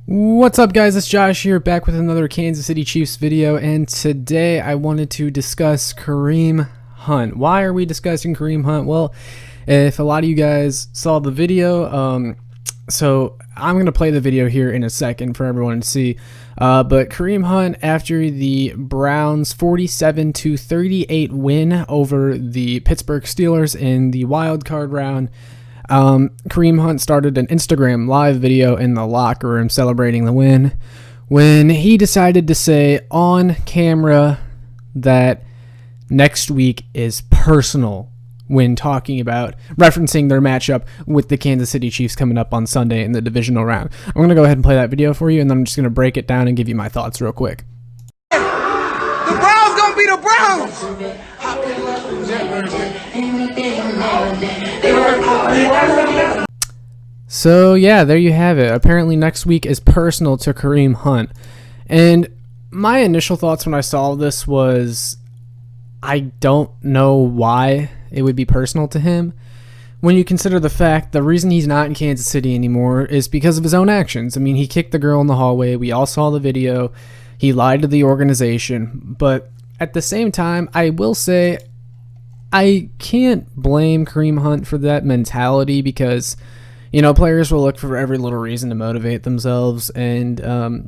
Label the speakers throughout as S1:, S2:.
S1: What's up, guys? It's Josh here, back with another Kansas City Chiefs video, and today I wanted to discuss Kareem Hunt. Why are we discussing Kareem Hunt? Well, if a lot of you guys saw the video, so I'm going to play the video here in a second for everyone to see, but Kareem Hunt, after the Browns' 47-38 win over the Pittsburgh Steelers in the wild card round, Kareem Hunt started an Instagram live video in the locker room celebrating the win when he decided to say on camera that next week is personal when talking about referencing their matchup with the Kansas City Chiefs coming up on Sunday in the divisional round. I'm going to go ahead and play that video for you, and then I'm just going to break it down and give you my thoughts real quick.
S2: The Browns gonna be the Browns.
S1: So yeah, there you have it. Apparently next week is personal to Kareem Hunt. And my initial thoughts when I saw this was, I don't know why it would be personal to him. When you consider the fact the reason he's not in Kansas City anymore is because of his own actions. I mean, he kicked the girl in the hallway. We all saw the video. He lied to the organization. But at the same time, I will say I can't blame Kareem Hunt for that mentality because, you know, players will look for every little reason to motivate themselves. And,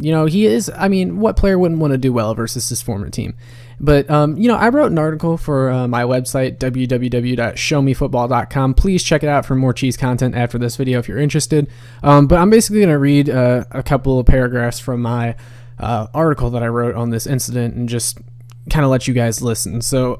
S1: you know, he is, I mean, what player wouldn't want to do well versus his former team? But, you know, I wrote an article for my website, www.showmefootball.com. Please check it out for more cheese content after this video if you're interested. But I'm basically going to read a couple of paragraphs from my article that I wrote on this incident and just kind of let you guys listen. So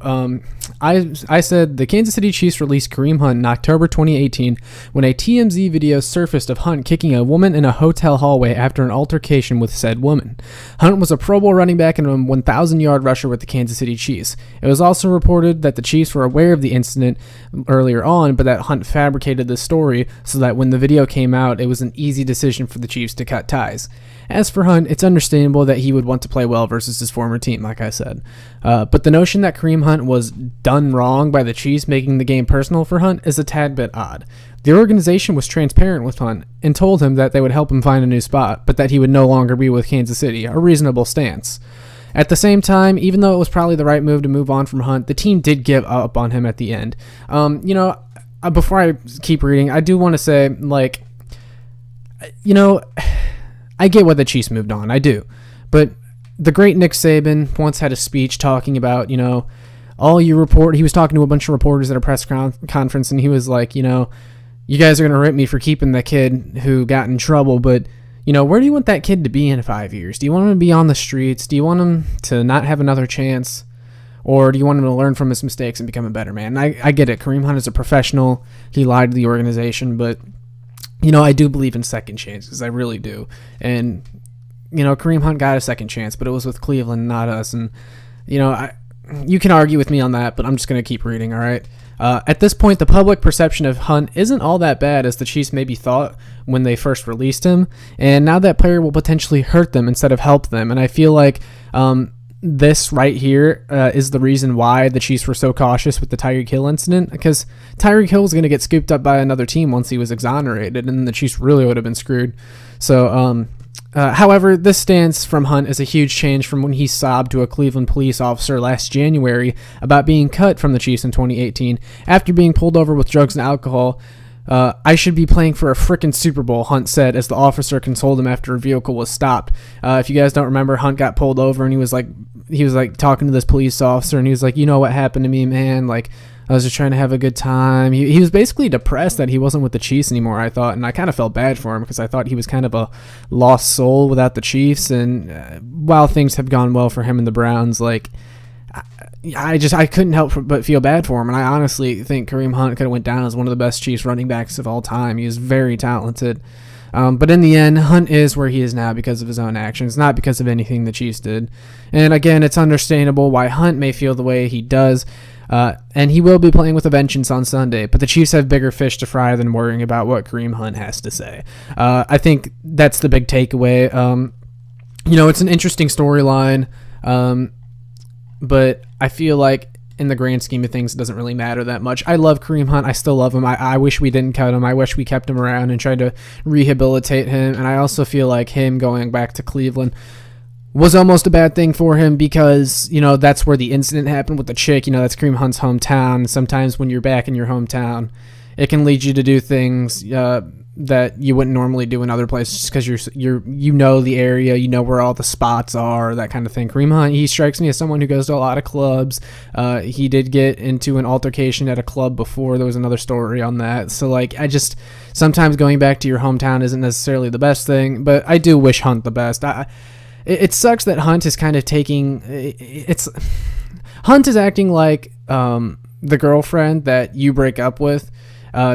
S1: I said the Kansas City Chiefs released Kareem Hunt in October 2018 when a TMZ video surfaced of Hunt kicking a woman in a hotel hallway after an altercation with said woman. Hunt was a Pro Bowl running back and a 1,000-yard rusher with the Kansas City Chiefs. It was also reported that the Chiefs were aware of the incident earlier on, but that Hunt fabricated the story so that when the video came out, it was an easy decision for the Chiefs to cut ties. As for Hunt, it's understandable that he would want to play well versus his former team, like I said. But the notion that Kareem Hunt was done wrong by the Chiefs making the game personal for Hunt is a tad bit odd. The organization was transparent with Hunt and told him that they would help him find a new spot, but that he would no longer be with Kansas City, a reasonable stance. At the same time, even though it was probably the right move to move on from Hunt, the team did give up on him at the end. You know, before I keep reading, I do want to say, like, you know, I get why the Chiefs moved on, I do. But the great Nick Saban once had a speech talking about, you know, he was talking to a bunch of reporters at a press conference, and he was like, you know, you guys are going to rip me for keeping the kid who got in trouble, but, you know, where do you want that kid to be in 5 years? Do you want him to be on the streets? Do you want him to not have another chance? Or do you want him to learn from his mistakes and become a better man? And I get it. Kareem Hunt is a professional. He lied to the organization, but, you know, I do believe in second chances. I really do. And, you know, Kareem Hunt got a second chance, but it was with Cleveland, not us. And, you know, you can argue with me on that, but I'm just going to keep reading, all right? At this point, the public perception of Hunt isn't all that bad as the Chiefs maybe thought when they first released him. And now that player will potentially hurt them instead of help them. And I feel like this right here is the reason why the Chiefs were so cautious with the Tyreek Hill incident, because Tyreek Hill was going to get scooped up by another team once he was exonerated, and the Chiefs really would have been screwed. So, however, this stance from Hunt is a huge change from when he sobbed to a Cleveland police officer last January about being cut from the Chiefs in 2018 after being pulled over with drugs and alcohol. I should be playing for a frickin' Super Bowl, Hunt said as the officer consoled him after a vehicle was stopped. If you guys don't remember, Hunt got pulled over and he was like talking to this police officer, and he was like, you know what happened to me, man? Like, I was just trying to have a good time. He was basically depressed that he wasn't with the Chiefs anymore, I thought, and I kind of felt bad for him because I thought he was kind of a lost soul without the Chiefs. And while things have gone well for him and the Browns, like, I couldn't help but feel bad for him, and I honestly think Kareem Hunt could have went down as one of the best Chiefs running backs of all time. He was very talented. But in the end, Hunt is where he is now because of his own actions, not because of anything the Chiefs did. And again, it's understandable why Hunt may feel the way he does, and he will be playing with a vengeance on Sunday, but the Chiefs have bigger fish to fry than worrying about what Kareem Hunt has to say. I think that's the big takeaway. You know, it's an interesting storyline, but I feel like in the grand scheme of things, it doesn't really matter that much. I love Kareem Hunt. I still love him. I wish we didn't cut him. I wish we kept him around and tried to rehabilitate him. And I also feel like him going back to Cleveland was almost a bad thing for him because, that's where the incident happened with the chick. That's Kareem Hunt's hometown. Sometimes when you're back in your hometown, it can lead you to do things that you wouldn't normally do in other places just because you know the area, where all the spots are, that kind of thing. Kareem Hunt, he strikes me as someone who goes to a lot of clubs. He did get into an altercation at a club before. There was another story on that. So, sometimes going back to your hometown isn't necessarily the best thing, but I do wish Hunt the best. It sucks that Hunt is kind of Hunt is acting like the girlfriend that you break up with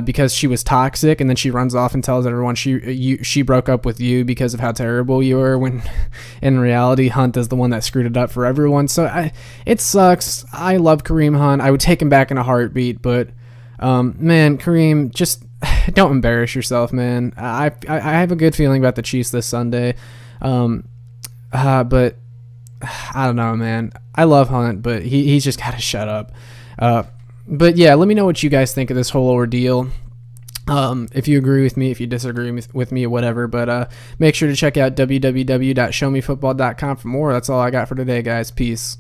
S1: because she was toxic, and then she runs off and tells everyone she broke up with you because of how terrible you were, when in reality Hunt is the one that screwed it up for everyone. So it sucks. I love Kareem Hunt. I would take him back in a heartbeat, but man, Kareem, just don't embarrass yourself, man. I have a good feeling about the Chiefs this Sunday, but I don't know, man. I love Hunt, but he's just got to shut up. But yeah, let me know what you guys think of this whole ordeal. If you agree with me, if you disagree with me, or whatever. But make sure to check out www.showmefootball.com for more. That's all I got for today, guys. Peace.